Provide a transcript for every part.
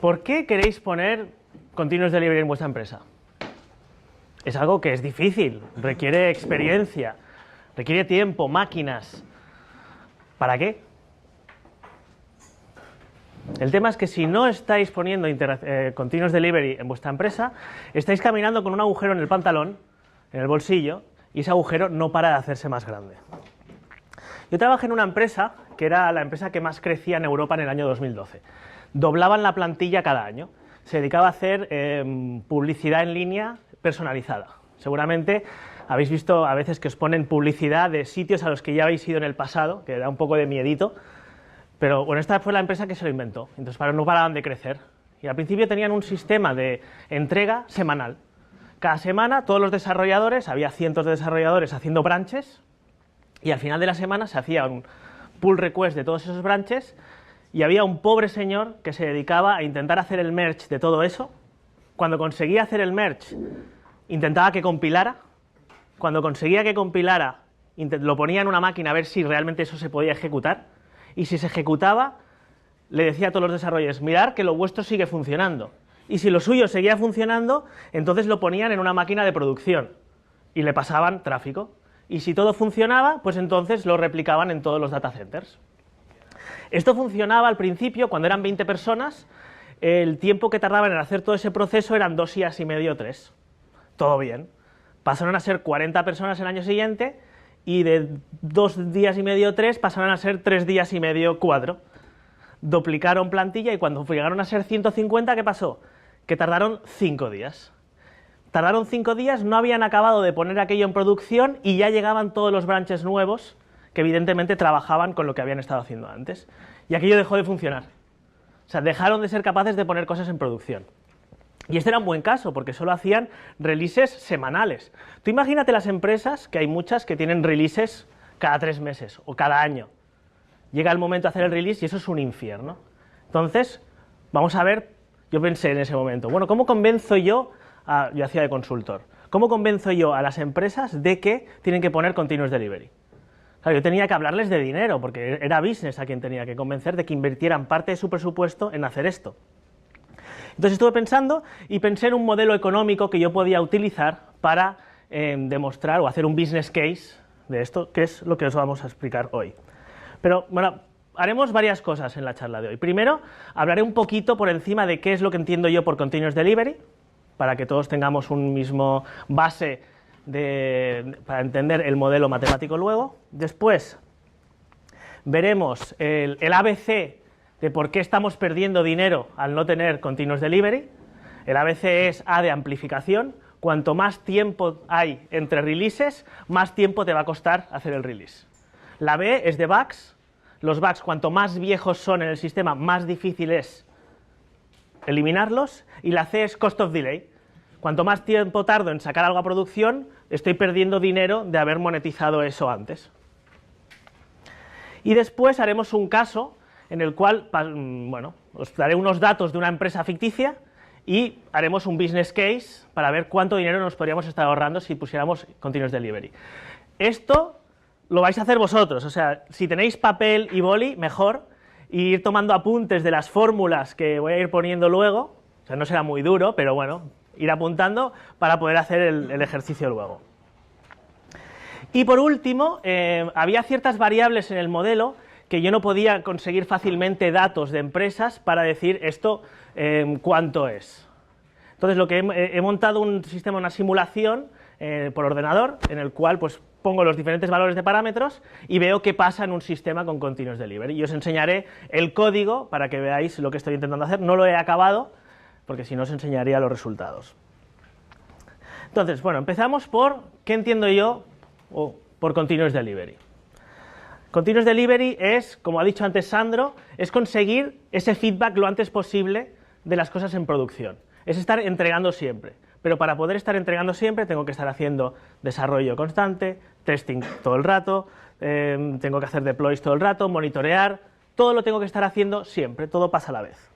¿Por qué queréis poner Continuous Delivery en vuestra empresa? Es algo que es difícil, requiere experiencia, requiere tiempo, máquinas. ¿Para qué? El tema es que si no estáis poniendo Continuous Delivery en vuestra empresa, estáis caminando con un agujero en el pantalón, en el bolsillo, y ese agujero no para de hacerse más grande. Yo trabajé en una empresa que era la empresa que más crecía en Europa en el año 2012. Doblaban la plantilla cada año. Se dedicaba a hacer publicidad en línea personalizada. Seguramente habéis visto a veces que os ponen publicidad de sitios a los que ya habéis ido en el pasado, que da un poco de miedito. Pero bueno, esta fue la empresa que se lo inventó. Entonces no paraban de crecer. Y al principio tenían un sistema de entrega semanal. Cada semana todos los desarrolladores, había cientos de desarrolladores haciendo branches, y al final de la semana se hacía un pull request de todos esos branches, y había un pobre señor que se dedicaba a intentar hacer el merge de todo eso. Cuando conseguía hacer el merge, intentaba que compilara. Cuando conseguía que compilara, lo ponía en una máquina a ver si realmente eso se podía ejecutar. Y si se ejecutaba, le decía a todos los desarrolladores, mirad que lo vuestro sigue funcionando. Y si lo suyo seguía funcionando, entonces lo ponían en una máquina de producción y le pasaban tráfico. Y si todo funcionaba, pues entonces lo replicaban en todos los data centers. Esto funcionaba al principio, cuando eran 20 personas, el tiempo que tardaban en hacer todo ese proceso eran 2 días y medio, 3. Todo bien. Pasaron a ser 40 personas el año siguiente, y de 2 días y medio, 3, pasaron a ser 3 días y medio, 4. Duplicaron plantilla, y cuando llegaron a ser 150, ¿qué pasó? Que tardaron 5 días. Tardaron 5 días, no habían acabado de poner aquello en producción y ya llegaban todos los branches nuevos que evidentemente trabajaban con lo que habían estado haciendo antes. Y aquello dejó de funcionar. O sea, dejaron de ser capaces de poner cosas en producción. Y este era un buen caso, porque solo hacían releases semanales. Tú imagínate las empresas, que hay muchas que tienen releases cada 3 meses o cada año. Llega el momento de hacer el release y eso es un infierno. Entonces, vamos a ver, yo pensé en ese momento, bueno, ¿cómo convenzo yo hacía de consultor, ¿cómo convenzo yo a las empresas de que tienen que poner Continuous Delivery? Claro, yo tenía que hablarles de dinero, porque era business a quien tenía que convencer de que invirtieran parte de su presupuesto en hacer esto. Entonces estuve pensando y pensé en un modelo económico que yo podía utilizar para demostrar o hacer un business case de esto, que es lo que os vamos a explicar hoy. Pero bueno, haremos varias cosas en la charla de hoy. Primero, hablaré un poquito por encima de qué es lo que entiendo yo por Continuous Delivery, para que todos tengamos un mismo base para entender el modelo matemático luego. Después, veremos el ABC de por qué estamos perdiendo dinero al no tener Continuous Delivery. El ABC es A de amplificación. Cuanto más tiempo hay entre releases, más tiempo te va a costar hacer el release. La B es de bugs. Los bugs, cuanto más viejos son en el sistema, más difícil es eliminarlos. Y la C es cost of delay. Cuanto más tiempo tardo en sacar algo a producción, estoy perdiendo dinero de haber monetizado eso antes. Y después haremos un caso en el cual, bueno, os daré unos datos de una empresa ficticia y haremos un business case para ver cuánto dinero nos podríamos estar ahorrando si pusiéramos Continuous Delivery. Esto lo vais a hacer vosotros, o sea, si tenéis papel y boli, mejor, y ir tomando apuntes de las fórmulas que voy a ir poniendo luego. O sea, no será muy duro, pero bueno, ir apuntando para poder hacer el ejercicio luego. Y por último, había ciertas variables en el modelo que yo no podía conseguir fácilmente datos de empresas para decir esto cuánto es. Entonces lo que he montado un sistema, una simulación por ordenador, en el cual pues pongo los diferentes valores de parámetros y veo qué pasa en un sistema con Continuous Delivery. Y os enseñaré el código para que veáis lo que estoy intentando hacer. No lo he acabado, porque si no os enseñaría los resultados. Entonces, bueno, empezamos por qué entiendo yo por Continuous Delivery. Continuous Delivery es, como ha dicho antes Sandro, es conseguir ese feedback lo antes posible de las cosas en producción. Es estar entregando siempre. Pero para poder estar entregando siempre tengo que estar haciendo desarrollo constante, testing todo el rato, tengo que hacer deploys todo el rato, monitorear, todo lo tengo que estar haciendo siempre, todo pasa a la vez.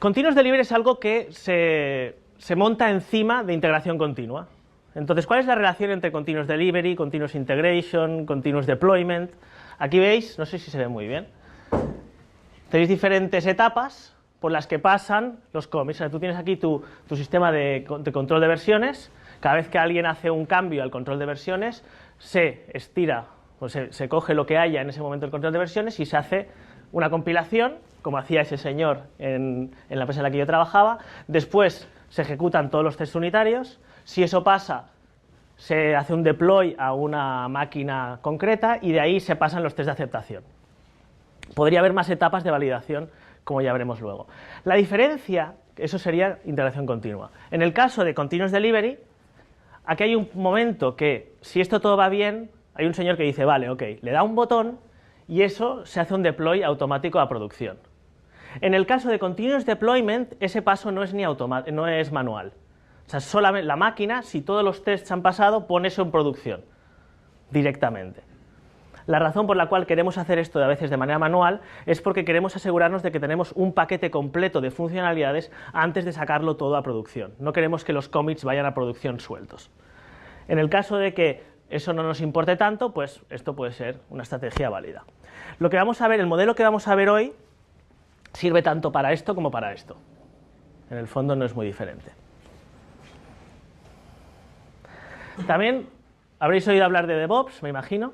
Continuous Delivery es algo que se monta encima de integración continua. Entonces, ¿cuál es la relación entre Continuous Delivery, Continuous Integration, Continuous Deployment? Aquí veis, no sé si se ve muy bien, tenéis diferentes etapas por las que pasan los commits. O sea, tú tienes aquí tu sistema de control de versiones. Cada vez que alguien hace un cambio al control de versiones, se estira, o se coge lo que haya en ese momento del control de versiones y se hace una compilación, como hacía ese señor en la empresa en la que yo trabajaba. Después se ejecutan todos los tests unitarios. Si eso pasa, se hace un deploy a una máquina concreta y de ahí se pasan los tests de aceptación. Podría haber más etapas de validación, como ya veremos luego. La diferencia, eso sería integración continua. En el caso de Continuous Delivery, aquí hay un momento que, si esto todo va bien, hay un señor que dice, vale, ok, le da un botón y eso se hace un deploy automático a producción. En el caso de Continuous Deployment, ese paso no es manual. O sea, solamente la máquina, si todos los tests han pasado, pone eso en producción directamente. La razón por la cual queremos hacer esto a veces de manera manual es porque queremos asegurarnos de que tenemos un paquete completo de funcionalidades antes de sacarlo todo a producción. No queremos que los commits vayan a producción sueltos. En el caso de que eso no nos importe tanto, pues esto puede ser una estrategia válida. Lo que vamos a ver, el modelo que vamos a ver hoy, sirve tanto para esto como para esto. En el fondo no es muy diferente. También habréis oído hablar de DevOps, me imagino.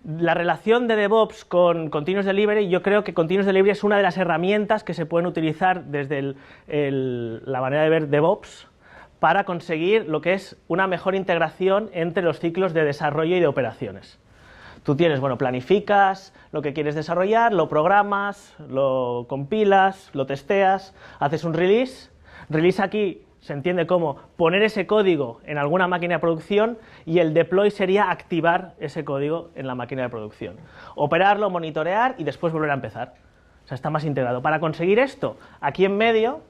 La relación de DevOps con Continuous Delivery, yo creo que Continuous Delivery es una de las herramientas que se pueden utilizar desde la manera de ver DevOps para conseguir lo que es una mejor integración entre los ciclos de desarrollo y de operaciones. Tú tienes, bueno, planificas lo que quieres desarrollar, lo programas, lo compilas, lo testeas, haces un release. Release aquí se entiende como poner ese código en alguna máquina de producción y el deploy sería activar ese código en la máquina de producción. Operarlo, monitorear y después volver a empezar. O sea, está más integrado. Para conseguir esto, aquí en medio,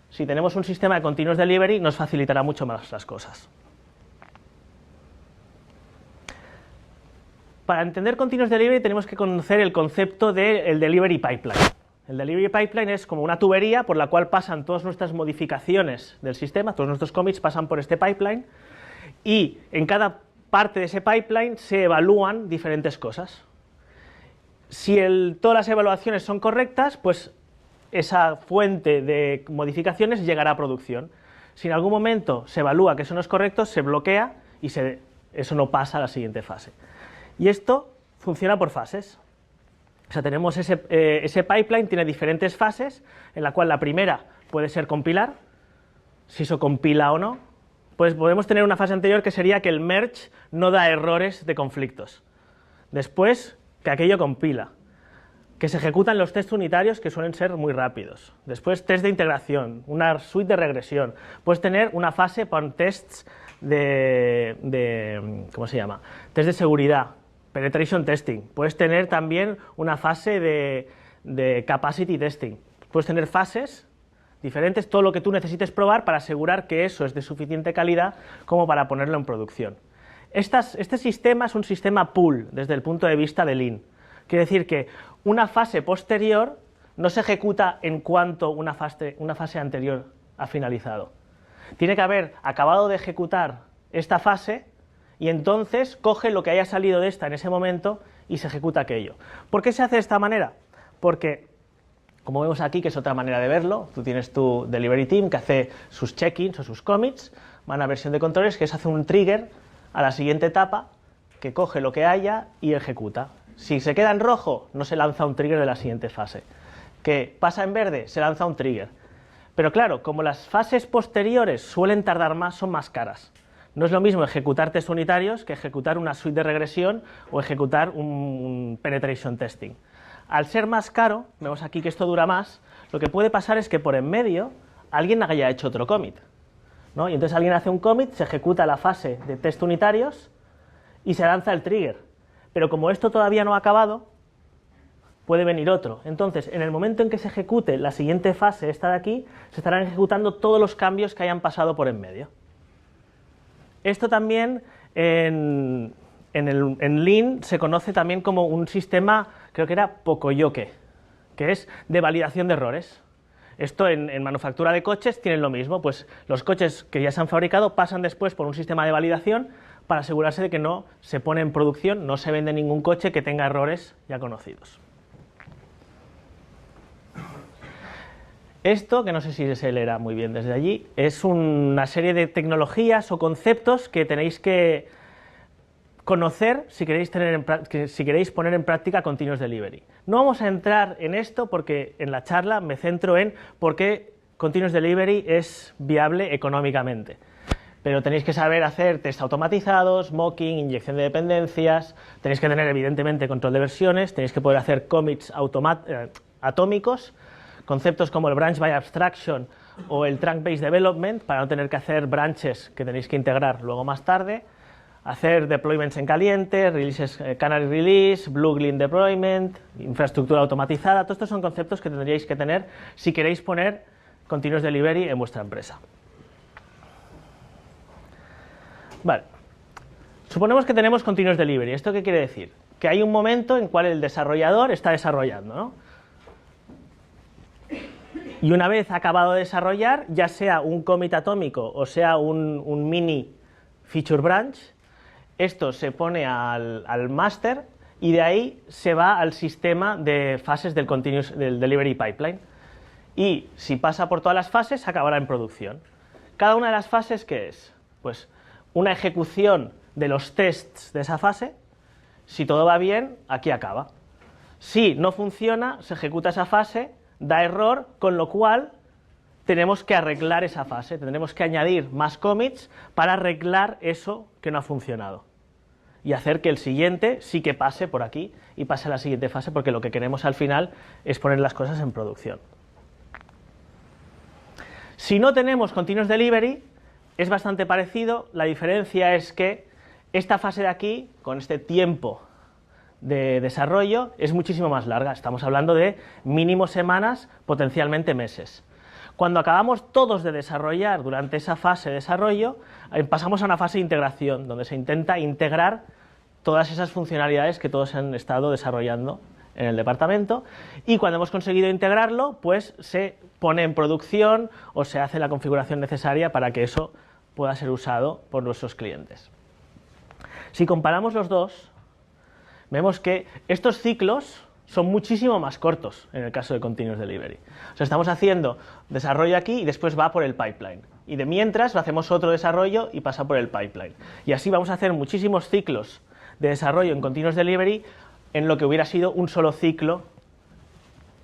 si tenemos un sistema de Continuous Delivery, nos facilitará mucho más las cosas. Para entender Continuous Delivery tenemos que conocer el concepto del Delivery Pipeline. El Delivery Pipeline es como una tubería por la cual pasan todas nuestras modificaciones del sistema, todos nuestros commits pasan por este pipeline y en cada parte de ese pipeline se evalúan diferentes cosas. Si todas las evaluaciones son correctas, pues esa fuente de modificaciones llegará a producción. Si en algún momento se evalúa que eso no es correcto, se bloquea y eso no pasa a la siguiente fase. Y esto funciona por fases. O sea, tenemos ese pipeline, tiene diferentes fases, en la cual la primera puede ser compilar, si eso compila o no. Pues podemos tener una fase anterior que sería que el merge no da errores de conflictos. Después, que aquello compila. Que se ejecutan los tests unitarios, que suelen ser muy rápidos. Después, test de integración, una suite de regresión. Puedes tener una fase con tests ¿cómo se llama? Test de seguridad. Penetration testing. Puedes tener también una fase de capacity testing. Puedes tener fases diferentes, todo lo que tú necesites probar para asegurar que eso es de suficiente calidad como para ponerlo en producción. Este sistema es un sistema pool desde el punto de vista de Lean. Quiere decir que una fase posterior no se ejecuta en cuanto una fase anterior ha finalizado. Tiene que haber acabado de ejecutar esta fase y entonces coge lo que haya salido de esta en ese momento y se ejecuta aquello. ¿Por qué se hace de esta manera? Porque, como vemos aquí, que es otra manera de verlo, tú tienes tu delivery team que hace sus check-ins o sus commits, va a una versión de controles que hace un trigger a la siguiente etapa, que coge lo que haya y ejecuta. Si se queda en rojo, no se lanza un trigger de la siguiente fase. Que pasa en verde, se lanza un trigger. Pero claro, como las fases posteriores suelen tardar más, son más caras. No es lo mismo ejecutar test unitarios que ejecutar una suite de regresión o ejecutar un penetration testing. Al ser más caro, vemos aquí que esto dura más, lo que puede pasar es que por en medio alguien haya hecho otro commit, ¿no? Y entonces alguien hace un commit, se ejecuta la fase de test unitarios y se lanza el trigger. Pero como esto todavía no ha acabado, puede venir otro. Entonces, en el momento en que se ejecute la siguiente fase, esta de aquí, se estarán ejecutando todos los cambios que hayan pasado por en medio. Esto también en Lean se conoce también como un sistema, creo que era Pocoyoke, que es de validación de errores. Esto en manufactura de coches tienen lo mismo, pues los coches que ya se han fabricado pasan después por un sistema de validación para asegurarse de que no se pone en producción, no se vende ningún coche que tenga errores ya conocidos. Esto, que no sé si se leerá muy bien desde allí, es una serie de tecnologías o conceptos que tenéis que conocer si queréis poner en práctica Continuous Delivery. No vamos a entrar en esto porque en la charla me centro en por qué Continuous Delivery es viable económicamente. Pero tenéis que saber hacer test automatizados, mocking, inyección de dependencias, tenéis que tener evidentemente control de versiones, tenéis que poder hacer commits atómicos, conceptos como el branch by abstraction o el trunk-based development para no tener que hacer branches que tenéis que integrar luego más tarde, hacer deployments en caliente, releases, canary release, blue green deployment, infraestructura automatizada. Todos estos son conceptos que tendríais que tener si queréis poner Continuous Delivery en vuestra empresa. Vale, suponemos que tenemos Continuous Delivery. ¿Esto qué quiere decir? Que hay un momento en cual el desarrollador está desarrollando, ¿no? Y una vez acabado de desarrollar, ya sea un commit atómico o sea un mini feature branch, esto se pone al master y de ahí se va al sistema de fases del Delivery Pipeline. Y si pasa por todas las fases, acabará en producción. Cada una de las fases, ¿qué es? Pues una ejecución de los tests de esa fase. Si todo va bien, aquí acaba. Si no funciona, se ejecuta esa fase, da error, con lo cual tenemos que arreglar esa fase, tendremos que añadir más commits para arreglar eso que no ha funcionado y hacer que el siguiente sí que pase por aquí y pase a la siguiente fase, porque lo que queremos al final es poner las cosas en producción. Si no tenemos Continuous Delivery, es bastante parecido, la diferencia es que esta fase de aquí, con este tiempo de desarrollo, es muchísimo más larga, estamos hablando de mínimo semanas, potencialmente meses. Cuando acabamos todos de desarrollar durante esa fase de desarrollo, pasamos a una fase de integración, donde se intenta integrar todas esas funcionalidades que todos han estado desarrollando en el departamento, y cuando hemos conseguido integrarlo, pues se pone en producción o se hace la configuración necesaria para que eso pueda ser usado por nuestros clientes. Si comparamos los dos, vemos que estos ciclos son muchísimo más cortos en el caso de Continuous Delivery. O sea, estamos haciendo desarrollo aquí y después va por el pipeline. Y de mientras hacemos otro desarrollo y pasa por el pipeline. Y así vamos a hacer muchísimos ciclos de desarrollo en Continuous Delivery en lo que hubiera sido un solo ciclo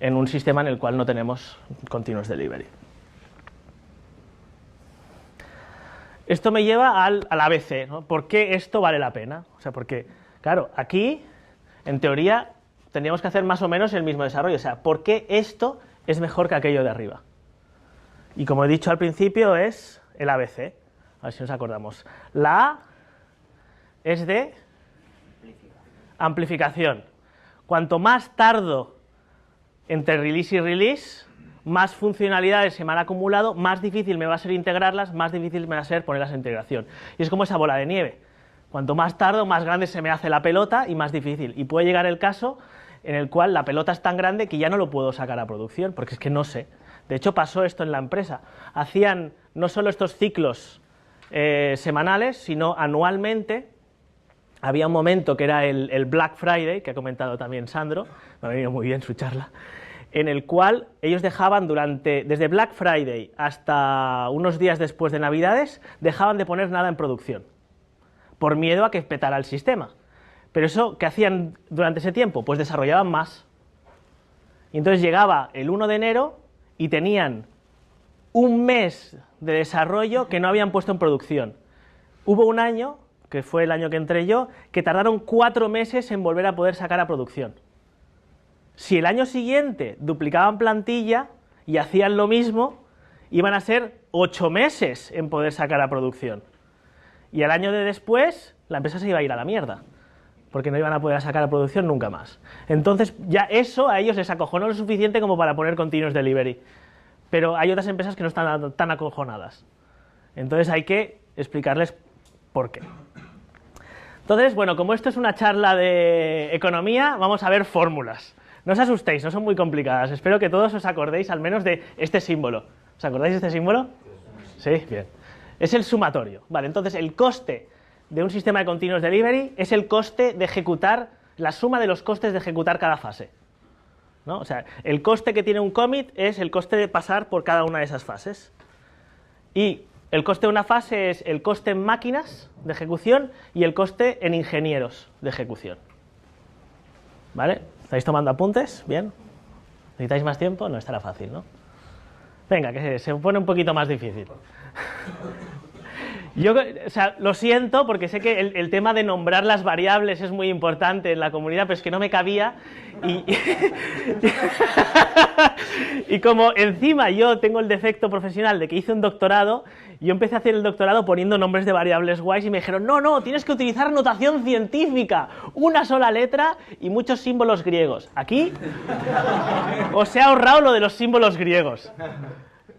en un sistema en el cual no tenemos Continuous Delivery. Esto me lleva al ABC, ¿no? ¿Por qué esto vale la pena? O sea, porque, claro, aquí, en teoría, tendríamos que hacer más o menos el mismo desarrollo. O sea, ¿por qué esto es mejor que aquello de arriba? Y como he dicho al principio, es el ABC. A ver si nos acordamos. La A es de amplificación. Cuanto más tardo entre release y release, más funcionalidades se me han acumulado, más difícil me va a ser integrarlas, más difícil me va a ser ponerlas en integración. Y es como esa bola de nieve. Cuanto más tardo, más grande se me hace la pelota y más difícil. Y puede llegar el caso en el cual la pelota es tan grande que ya no lo puedo sacar a producción, porque es que no sé. De hecho, pasó esto en la empresa. Hacían no solo estos ciclos semanales, sino anualmente. Había un momento que era el Black Friday, que ha comentado también Sandro, me ha venido muy bien su charla, en el cual ellos dejaban desde Black Friday hasta unos días después de Navidades, dejaban de poner nada en producción, por miedo a que petara el sistema. Pero eso, ¿qué hacían durante ese tiempo? Pues desarrollaban más. Y entonces llegaba el 1 de enero y tenían un mes de desarrollo que no habían puesto en producción. Hubo un año, que fue el año que entré yo, que tardaron 4 meses en volver a poder sacar a producción. Si el año siguiente duplicaban plantilla y hacían lo mismo, iban a ser 8 meses en poder sacar a producción. Y al año de después, la empresa se iba a ir a la mierda, porque no iban a poder sacar a producción nunca más. Entonces, ya eso a ellos les acojonó lo suficiente como para poner Continuous Delivery. Pero hay otras empresas que no están tan acojonadas. Entonces hay que explicarles por qué. Entonces, bueno, como esto es una charla de economía, vamos a ver fórmulas. No os asustéis, no son muy complicadas. Espero que todos os acordéis al menos de este símbolo. ¿Os acordáis de este símbolo? Sí, bien. Es el sumatorio. Vale, entonces el coste de un sistema de Continuous Delivery es el coste de ejecutar, la suma de los costes de ejecutar cada fase. ¿no? O sea, el coste que tiene un commit es el coste de pasar por cada una de esas fases. Y el coste de una fase es el coste en máquinas de ejecución y el coste en ingenieros de ejecución. ¿Vale? ¿Estáis tomando apuntes? ¿Bien? ¿Necesitáis más tiempo? No estará fácil, ¿no? Venga, que se pone un poquito más difícil. Yo, o sea, lo siento porque sé que el tema de nombrar las variables es muy importante en la comunidad, pero es que no me cabía y como encima yo tengo el defecto profesional de que hice un doctorado, yo empecé a hacer el doctorado poniendo nombres de variables guays y me dijeron, no, tienes que utilizar notación científica, una sola letra y muchos símbolos griegos. Aquí os he ahorrado lo de los símbolos griegos,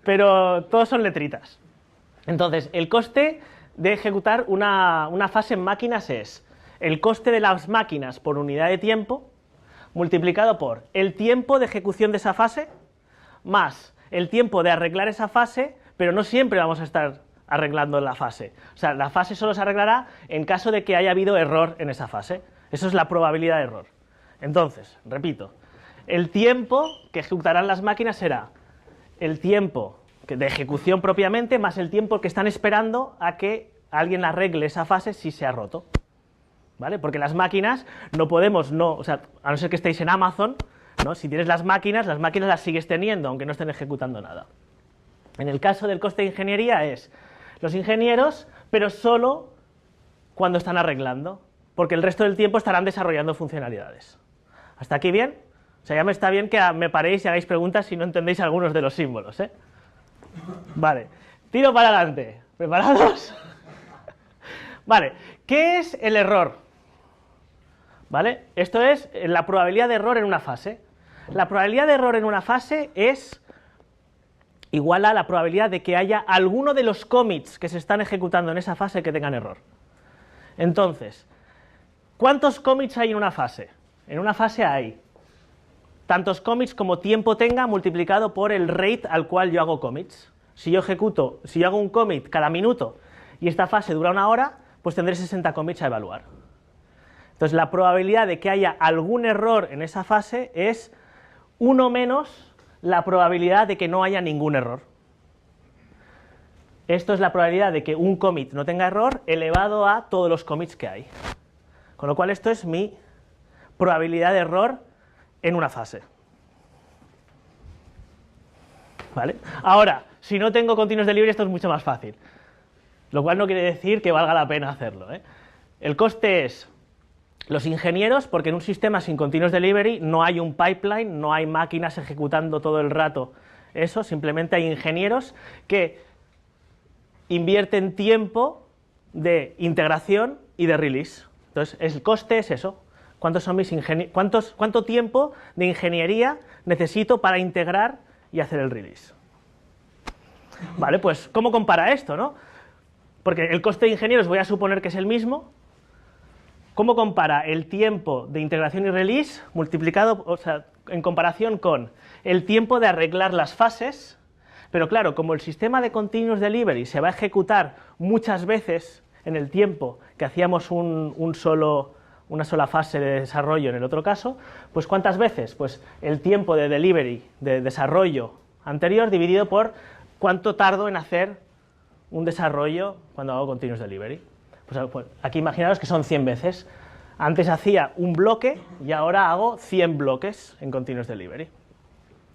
pero todos son letritas. Entonces, el coste de ejecutar una fase en máquinas es el coste de las máquinas por unidad de tiempo multiplicado por el tiempo de ejecución de esa fase más el tiempo de arreglar esa fase, pero no siempre vamos a estar arreglando la fase. O sea, la fase solo se arreglará en caso de que haya habido error en esa fase. Eso es la probabilidad de error. Entonces, repito, el tiempo que ejecutarán las máquinas será el tiempo de ejecución propiamente, más el tiempo que están esperando a que alguien arregle esa fase si se ha roto. ¿Vale? Porque las máquinas no podemos, o sea, a no ser que estéis en Amazon, ¿no? Si tienes las máquinas las sigues teniendo, aunque no estén ejecutando nada. En el caso del coste de ingeniería es los ingenieros, pero solo cuando están arreglando, porque el resto del tiempo estarán desarrollando funcionalidades. ¿Hasta aquí bien? O sea, ya me está bien que me paréis y hagáis preguntas si no entendéis algunos de los símbolos, ¿eh? Vale, tiro para adelante. ¿Preparados? Vale, ¿qué es el error? ¿Vale? Esto es la probabilidad de error en una fase. La probabilidad de error en una fase es igual a la probabilidad de que haya alguno de los commits que se están ejecutando en esa fase que tengan error. Entonces, ¿cuántos commits hay en una fase? En una fase hay tantos commits como tiempo tenga multiplicado por el rate al cual yo hago commits. Si yo hago un commit cada minuto y esta fase dura 1 hora, pues tendré 60 commits a evaluar. Entonces la probabilidad de que haya algún error en esa fase es 1 menos la probabilidad de que no haya ningún error. Esto es la probabilidad de que un commit no tenga error elevado a todos los commits que hay. Con lo cual esto es mi probabilidad de error en una fase. ¿Vale? Ahora, si no tengo continuous delivery, esto es mucho más fácil. Lo cual no quiere decir que valga la pena hacerlo, ¿eh? El coste es los ingenieros, porque en un sistema sin continuous delivery no hay un pipeline, no hay máquinas ejecutando todo el rato eso, simplemente hay ingenieros que invierten tiempo de integración y de release. Entonces, el coste es eso. ¿Cuánto tiempo de ingeniería necesito para integrar y hacer el release? Vale, pues, ¿cómo compara esto, no? Porque el coste de ingenieros voy a suponer que es el mismo. ¿Cómo compara el tiempo de integración y release multiplicado, o sea, en comparación con el tiempo de arreglar las fases? Pero claro, como el sistema de continuous delivery se va a ejecutar muchas veces en el tiempo que hacíamos una sola fase de desarrollo en el otro caso, pues ¿cuántas veces? Pues el tiempo de delivery, de desarrollo anterior, dividido por cuánto tardo en hacer un desarrollo cuando hago continuous delivery. Pues aquí imaginaros que son 100 veces. Antes hacía un bloque y ahora hago 100 bloques en continuous delivery.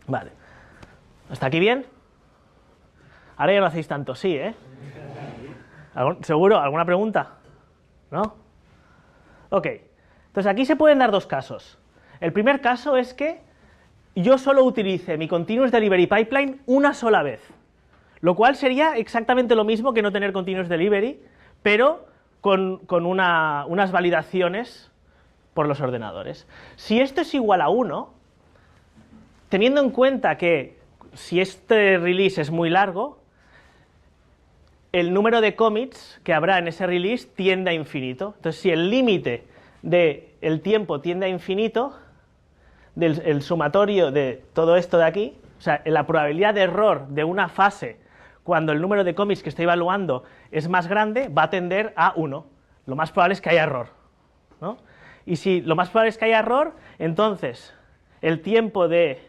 Vale. ¿Hasta aquí bien? Ahora ya no hacéis tanto sí, ¿eh? ¿Seguro? ¿Alguna pregunta? ¿No? Ok. Entonces aquí se pueden dar dos casos. El primer caso es que yo solo utilice mi continuous delivery pipeline una sola vez. Lo cual sería exactamente lo mismo que no tener continuous delivery, pero con unas validaciones por los ordenadores. Si esto es igual a 1, teniendo en cuenta que si este release es muy largo, el número de commits que habrá en ese release tiende a infinito. Entonces, si el límite del tiempo tiende a infinito, el sumatorio de todo esto de aquí, o sea, la probabilidad de error de una fase cuando el número de commits que estoy evaluando es más grande, va a tender a 1. Lo más probable es que haya error, ¿no? Y si lo más probable es que haya error, entonces el tiempo de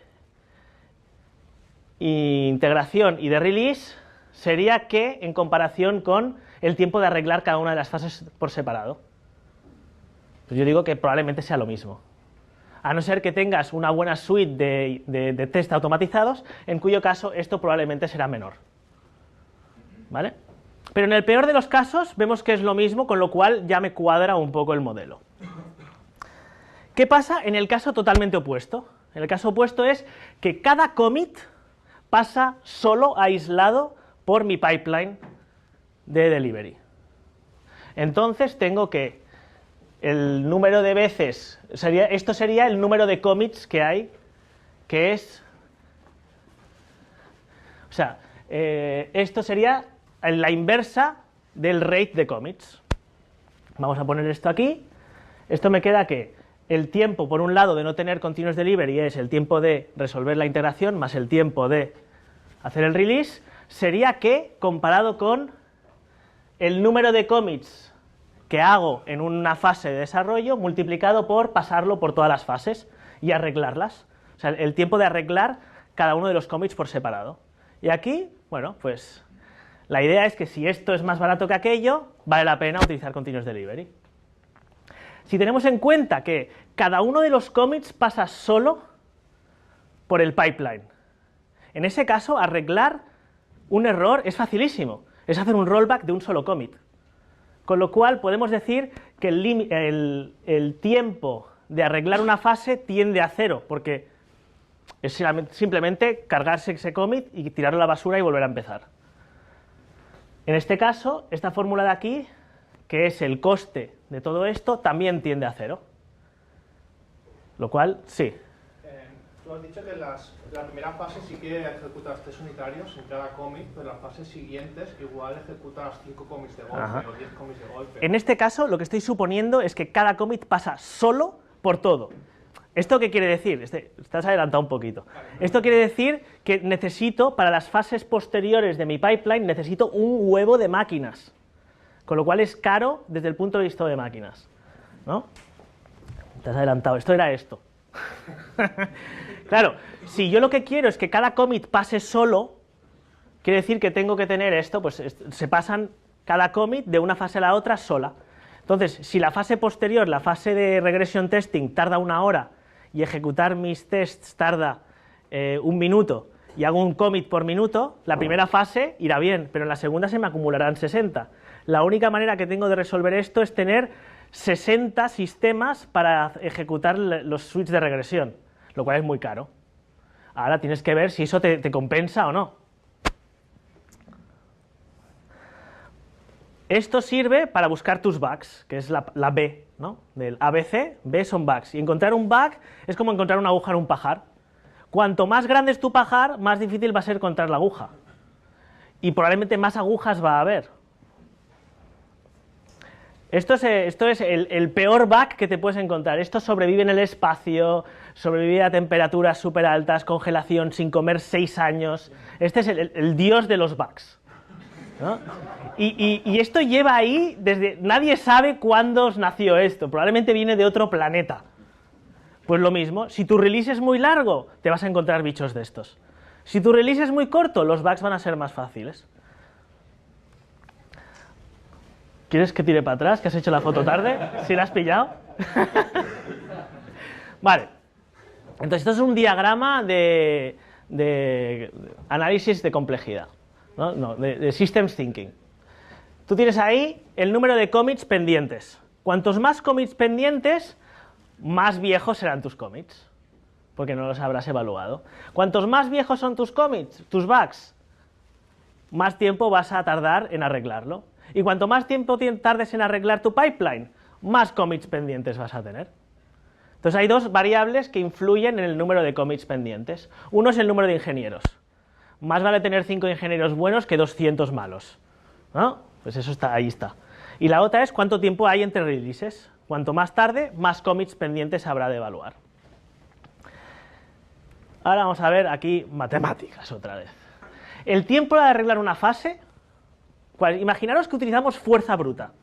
integración y de release sería ¿qué en comparación con el tiempo de arreglar cada una de las fases por separado? Pues yo digo que probablemente sea lo mismo. A no ser que tengas una buena suite de test automatizados, en cuyo caso esto probablemente será menor. ¿Vale? Pero en el peor de los casos vemos que es lo mismo, con lo cual ya me cuadra un poco el modelo. ¿Qué pasa en el caso totalmente opuesto? En el caso opuesto es que cada commit pasa solo, aislado, por mi pipeline de delivery. Entonces tengo que el número de veces, esto sería el número de commits que hay, que es, o sea, esto sería la inversa del rate de commits. Vamos a poner esto aquí. Esto me queda que el tiempo, por un lado, de no tener continuous delivery es el tiempo de resolver la integración más el tiempo de hacer el release, sería que, comparado con el número de commits que hago en una fase de desarrollo, multiplicado por pasarlo por todas las fases y arreglarlas. O sea, el tiempo de arreglar cada uno de los commits por separado. Y aquí, bueno, pues la idea es que si esto es más barato que aquello, vale la pena utilizar continuous delivery. Si tenemos en cuenta que cada uno de los commits pasa solo por el pipeline, en ese caso arreglar un error es facilísimo, es hacer un rollback de un solo commit. Con lo cual podemos decir que el tiempo de arreglar una fase tiende a 0, porque es simplemente cargarse ese commit y tirarlo a la basura y volver a empezar. En este caso, esta fórmula de aquí, que es el coste de todo esto, también tiende a 0. Lo cual, sí. Tú has dicho que la primera fase sí que ejecutas 3 unitarios en cada commit, pero las fases siguientes igual ejecutas 5 commits de golpe o 10 commits de golpe. En este caso, lo que estoy suponiendo es que cada commit pasa solo por todo. ¿Esto qué quiere decir? Estás adelantado un poquito. Esto quiere decir que necesito, para las fases posteriores de mi pipeline, necesito un huevo de máquinas. Con lo cual es caro desde el punto de vista de máquinas, ¿no? Estás adelantado. Esto era esto. Claro, si yo lo que quiero es que cada commit pase solo, quiere decir que tengo que tener esto, pues se pasan cada commit de una fase a la otra sola. Entonces, si la fase posterior, la fase de regression testing, tarda 1 hora y ejecutar mis tests tarda 1 minuto y hago un commit por minuto, la primera fase irá bien, pero en la segunda se me acumularán 60. La única manera que tengo de resolver esto es tener 60 sistemas para ejecutar los switches de regresión, lo cual es muy caro. Ahora tienes que ver si eso te compensa o no. Esto sirve para buscar tus bugs, que es la B, ¿no? Del ABC, B son bugs. Y encontrar un bug es como encontrar una aguja en un pajar. Cuanto más grande es tu pajar, más difícil va a ser encontrar la aguja. Y probablemente más agujas va a haber. Esto es el peor bug que te puedes encontrar. Esto sobrevive en el espacio, sobrevive a temperaturas súper altas, congelación, sin comer 6 años. Este es el dios de los bugs, ¿no? Y esto lleva ahí desde... Nadie sabe cuándo nació esto, probablemente viene de otro planeta. Pues lo mismo, si tu release es muy largo, te vas a encontrar bichos de estos. Si tu release es muy corto, los bugs van a ser más fáciles. ¿Quieres que tire para atrás? ¿Que has hecho la foto tarde? ¿Sí la has pillado? Vale. Entonces, esto es un diagrama de análisis de complejidad, ¿no? De systems thinking. Tú tienes ahí el número de commits pendientes. Cuantos más commits pendientes, más viejos serán tus commits, porque no los habrás evaluado. Cuantos más viejos son tus commits, tus bugs, más tiempo vas a tardar en arreglarlo. Y cuanto más tiempo tardes en arreglar tu pipeline, más commits pendientes vas a tener. Entonces hay 2 variables que influyen en el número de commits pendientes. Uno es el número de ingenieros. Más vale tener 5 ingenieros buenos que 200 malos, ¿no? Pues eso está, ahí está. Y la otra es cuánto tiempo hay entre releases. Cuanto más tarde, más commits pendientes habrá de evaluar. Ahora vamos a ver aquí matemáticas otra vez. El tiempo de arreglar una fase... Imaginaros que utilizamos fuerza bruta,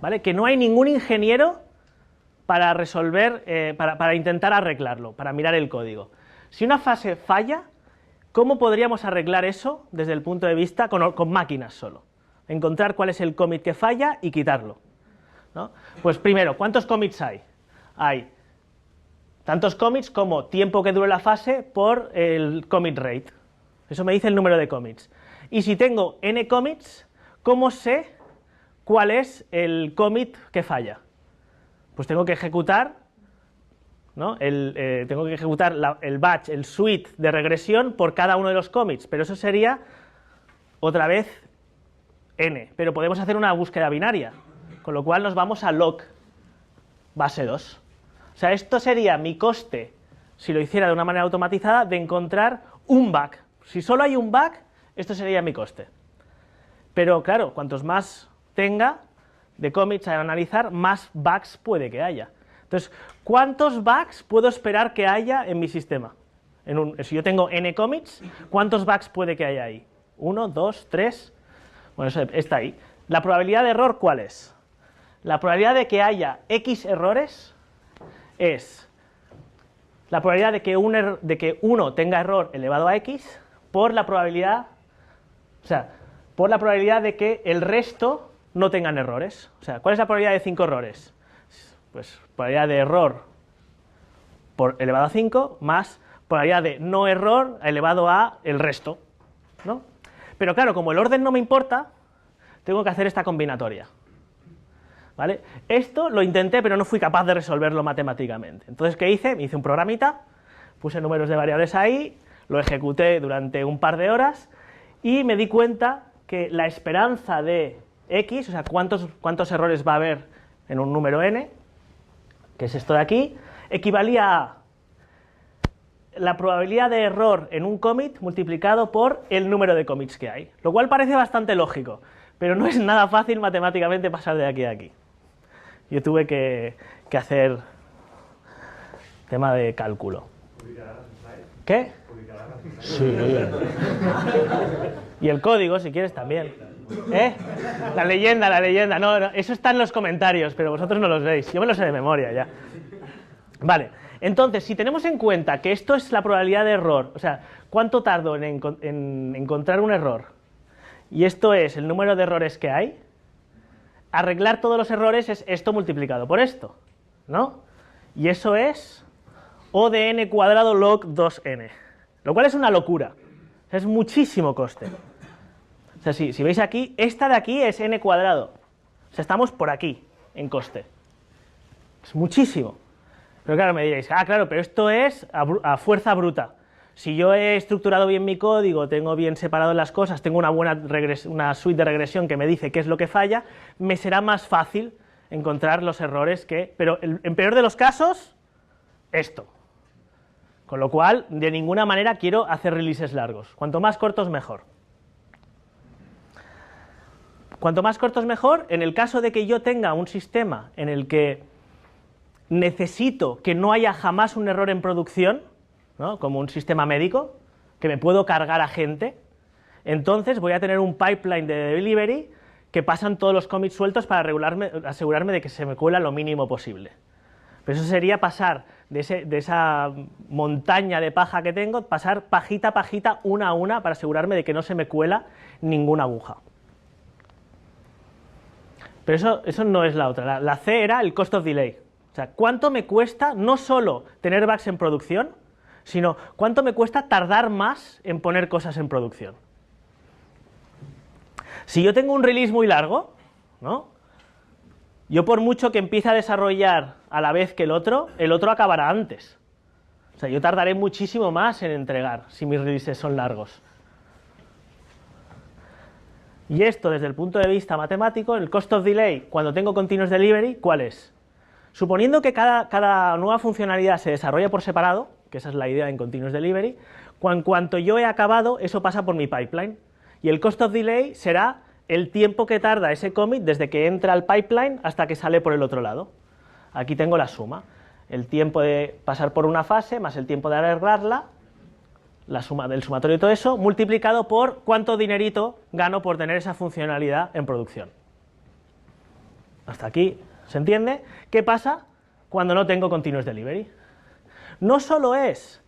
¿vale? Que no hay ningún ingeniero para resolver, para intentar arreglarlo, para mirar el código. Si una fase falla, ¿cómo podríamos arreglar eso desde el punto de vista con máquinas solo? Encontrar cuál es el commit que falla y quitarlo, ¿no? Pues primero, ¿cuántos commits hay? Hay tantos commits como tiempo que dure la fase por el commit rate. Eso me dice el número de commits. Y si tengo n commits, ¿cómo sé cuál es el commit que falla? Pues tengo que ejecutar, ¿no? Tengo que ejecutar el batch, el suite de regresión por cada uno de los commits, pero eso sería otra vez n, pero podemos hacer una búsqueda binaria, con lo cual nos vamos a log base 2. O sea, esto sería mi coste, si lo hiciera de una manera automatizada, de encontrar un bug. Si solo hay un bug, esto sería mi coste. Pero claro, cuantos más tenga de commits a analizar, más bugs puede que haya. Entonces, ¿cuántos bugs puedo esperar que haya en mi sistema? Si yo tengo n commits, ¿cuántos bugs puede que haya ahí? ¿1, 2, 3? Bueno, eso está ahí. ¿La probabilidad de error cuál es? La probabilidad de que haya x errores es la probabilidad de que uno tenga error elevado a x por la probabilidad, o sea, por la probabilidad de que el resto no tengan errores. O sea, ¿cuál es la probabilidad de 5 errores? Pues probabilidad de error por elevado a 5 más probabilidad de no error elevado a el resto, ¿no? Pero claro, como el orden no me importa, tengo que hacer esta combinatoria, ¿vale? Esto lo intenté, pero no fui capaz de resolverlo matemáticamente. Entonces, ¿qué hice? Me hice un programita, puse números de variables ahí, lo ejecuté durante un par de horas y me di cuenta que la esperanza de x, o sea, cuántos errores va a haber en un número n, que es esto de aquí, equivalía a la probabilidad de error en un commit multiplicado por el número de commits que hay, lo cual parece bastante lógico, pero no es nada fácil matemáticamente pasar de aquí a aquí. Yo tuve que hacer tema de cálculo. ¿Qué? Sí. Y el código, si quieres, también. ¿Eh? La leyenda. No, eso está en los comentarios, pero vosotros no los veis. Yo me lo sé de memoria ya. Vale, entonces, si tenemos en cuenta que esto es la probabilidad de error, o sea, ¿cuánto tardo en encontrar un error? Y esto es el número de errores que hay. Arreglar todos los errores es esto multiplicado por esto, ¿no? Y eso es O de n cuadrado log 2n, lo cual es una locura, es muchísimo coste. O sea, si veis aquí, esta de aquí es n cuadrado, o sea, estamos por aquí en coste, es muchísimo. Pero claro, me diréis, claro, pero esto es a fuerza bruta. Si yo he estructurado bien mi código, tengo bien separado las cosas, tengo una suite de regresión que me dice qué es lo que falla, me será más fácil encontrar los errores que... Pero en peor de los casos, esto. Con lo cual, de ninguna manera quiero hacer releases largos. Cuanto más cortos, mejor. Cuanto más cortos, mejor. En el caso de que yo tenga un sistema en el que necesito que no haya jamás un error en producción, ¿no? Como un sistema médico, que me puedo cargar a gente, entonces voy a tener un pipeline de delivery que pasan todos los commits sueltos para asegurarme de que se me cuela lo mínimo posible. Pero eso sería pasar de esa montaña de paja que tengo, pasar pajita a pajita, una a una, para asegurarme de que no se me cuela ninguna aguja. Pero eso no es la otra. La C era el cost of delay. O sea, ¿cuánto me cuesta no solo tener bugs en producción, sino cuánto me cuesta tardar más en poner cosas en producción? Si yo tengo un release muy largo, ¿no? Yo por mucho que empiece a desarrollar a la vez que el otro acabará antes. O sea, yo tardaré muchísimo más en entregar si mis releases son largos. Y esto, desde el punto de vista matemático, el cost of delay, cuando tengo continuous delivery, ¿cuál es? Suponiendo que cada nueva funcionalidad se desarrolla por separado, que esa es la idea en continuous delivery, en cuanto yo he acabado, eso pasa por mi pipeline. Y el cost of delay será el tiempo que tarda ese commit desde que entra al pipeline hasta que sale por el otro lado. Aquí tengo la suma. El tiempo de pasar por una fase más el tiempo de arreglarla, la suma del sumatorio de todo eso, multiplicado por cuánto dinerito gano por tener esa funcionalidad en producción. Hasta aquí, ¿se entiende? ¿Qué pasa cuando no tengo continuous delivery. No solo es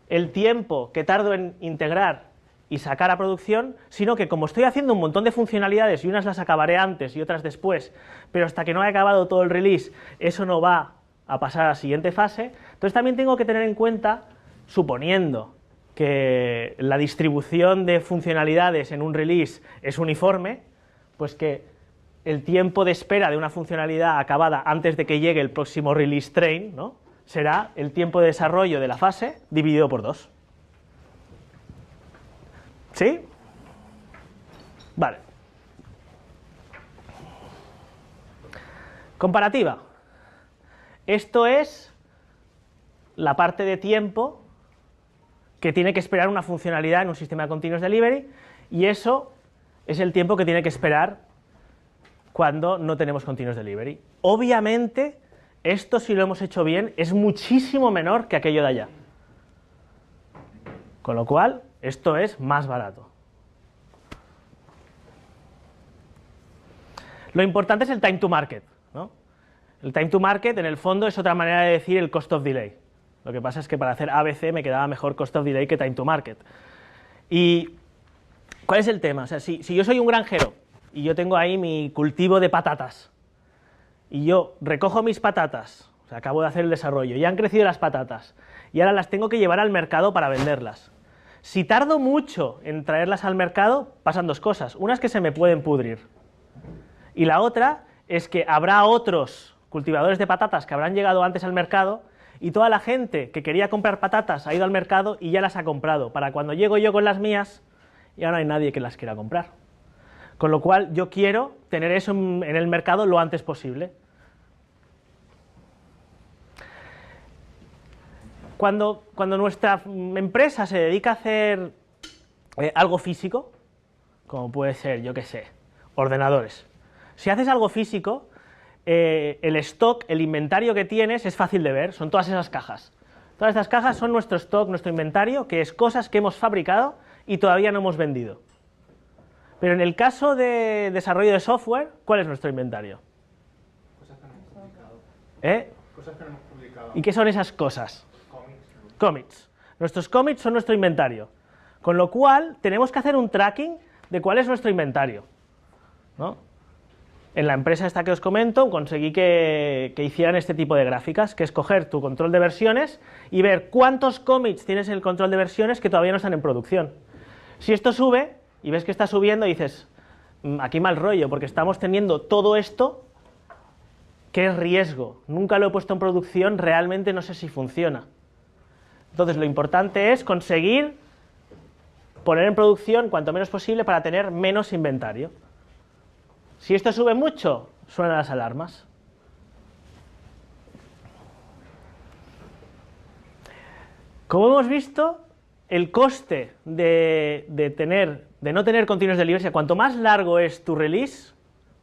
el tiempo que tardo en integrar y sacar a producción, sino que como estoy haciendo un montón de funcionalidades y unas las acabaré antes y otras después, pero hasta que no haya acabado todo el release, eso no va a pasar a la siguiente fase, entonces también tengo que tener en cuenta, suponiendo que la distribución de funcionalidades en un release es uniforme, pues que el tiempo de espera de una funcionalidad acabada antes de que llegue el próximo release train, ¿no?, será el tiempo de desarrollo de la fase dividido por 2. ¿Sí? Vale. Comparativa. Esto es la parte de tiempo que tiene que esperar una funcionalidad en un sistema de continuous delivery, y eso es el tiempo que tiene que esperar cuando no tenemos continuous delivery. Obviamente, esto, si lo hemos hecho bien, es muchísimo menor que aquello de allá. Con lo cual, esto es más barato. Lo importante es el time to market, ¿no? El time to market, en el fondo, es otra manera de decir el cost of delay. Lo que pasa es que para hacer ABC me quedaba mejor cost of delay que time to market. ¿Y cuál es el tema? O sea, si yo soy un granjero y yo tengo ahí mi cultivo de patatas, y yo recojo mis patatas, o sea, acabo de hacer el desarrollo, ya han crecido las patatas, y ahora las tengo que llevar al mercado para venderlas. Si tardo mucho en traerlas al mercado, pasan dos cosas. Una es que se me pueden pudrir, y la otra es que habrá otros cultivadores de patatas que habrán llegado antes al mercado, y toda la gente que quería comprar patatas ha ido al mercado y ya las ha comprado, para cuando llego yo con las mías, ya no hay nadie que las quiera comprar. Con lo cual, yo quiero tener eso en el mercado lo antes posible. Cuando nuestra empresa se dedica a hacer algo físico, como puede ser, yo qué sé, ordenadores. Si haces algo físico, el stock, el inventario que tienes es fácil de ver, son todas esas cajas. Todas estas cajas son nuestro stock, nuestro inventario, que es cosas que hemos fabricado y todavía no hemos vendido. Pero en el caso de desarrollo de software, ¿cuál es nuestro inventario? Cosas que no hemos publicado. Cosas que no hemos publicado. ¿Y qué son esas cosas? Commits. Nuestros commits son nuestro inventario. Con lo cual, tenemos que hacer un tracking de cuál es nuestro inventario, ¿no? En la empresa esta que os comento, conseguí que hicieran este tipo de gráficas, que es coger tu control de versiones y ver cuántos commits tienes en el control de versiones que todavía no están en producción. Si esto sube, y ves que está subiendo, y dices, aquí mal rollo, porque estamos teniendo todo esto que es riesgo. Nunca lo he puesto en producción, realmente no sé si funciona. Entonces, lo importante es conseguir poner en producción cuanto menos posible para tener menos inventario. Si esto sube mucho, suenan las alarmas. Como hemos visto, el coste de no tener continuous delivery, o sea, cuanto más largo es tu release,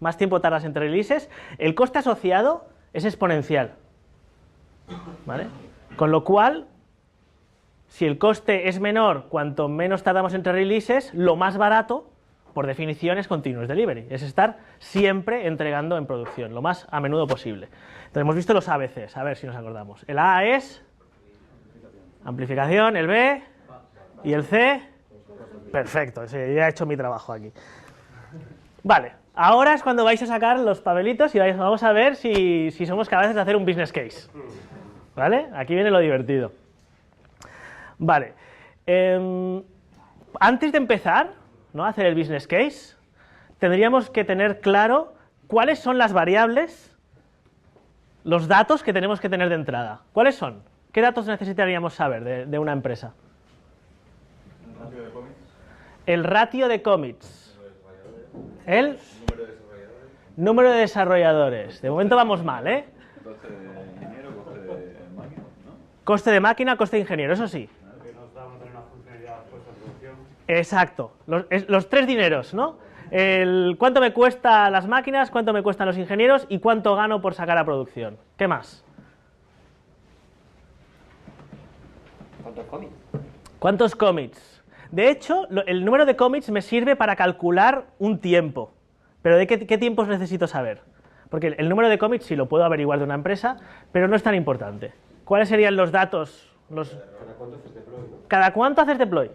más tiempo tardas entre releases, el coste asociado es exponencial, ¿vale? Con lo cual, si el coste es menor, cuanto menos tardamos entre releases, lo más barato, por definición, es continuous delivery, es estar siempre entregando en producción, lo más a menudo posible. Entonces hemos visto los ABCs, a ver si nos acordamos. El A es amplificación, el B y el C, perfecto, sí, ya he hecho mi trabajo aquí. Vale, ahora es cuando vais a sacar los papelitos y vamos a ver si somos capaces de hacer un business case. ¿Vale? Aquí viene lo divertido. Vale, antes de empezar, ¿no?, a hacer el business case, tendríamos que tener claro cuáles son las variables, los datos que tenemos que tener de entrada. ¿Cuáles son? ¿Qué datos necesitaríamos saber de una empresa? El ratio de commits. El número de desarrolladores. De momento vamos mal, ¿eh? Coste de ingeniero, coste de máquina, ¿no? Coste de máquina, coste de ingeniero, eso sí. Exacto, los tres dineros, ¿no? Cuánto me cuesta las máquinas, cuánto me cuestan los ingenieros y cuánto gano por sacar a producción. ¿Qué más? ¿Cuántos commits? ¿Cuántos commits? De hecho, el número de commits me sirve para calcular un tiempo. ¿Pero de qué tiempos necesito saber? Porque el número de commits sí lo puedo averiguar de una empresa, pero no es tan importante. ¿Cuáles serían los datos? ¿Cada cuánto haces deploy?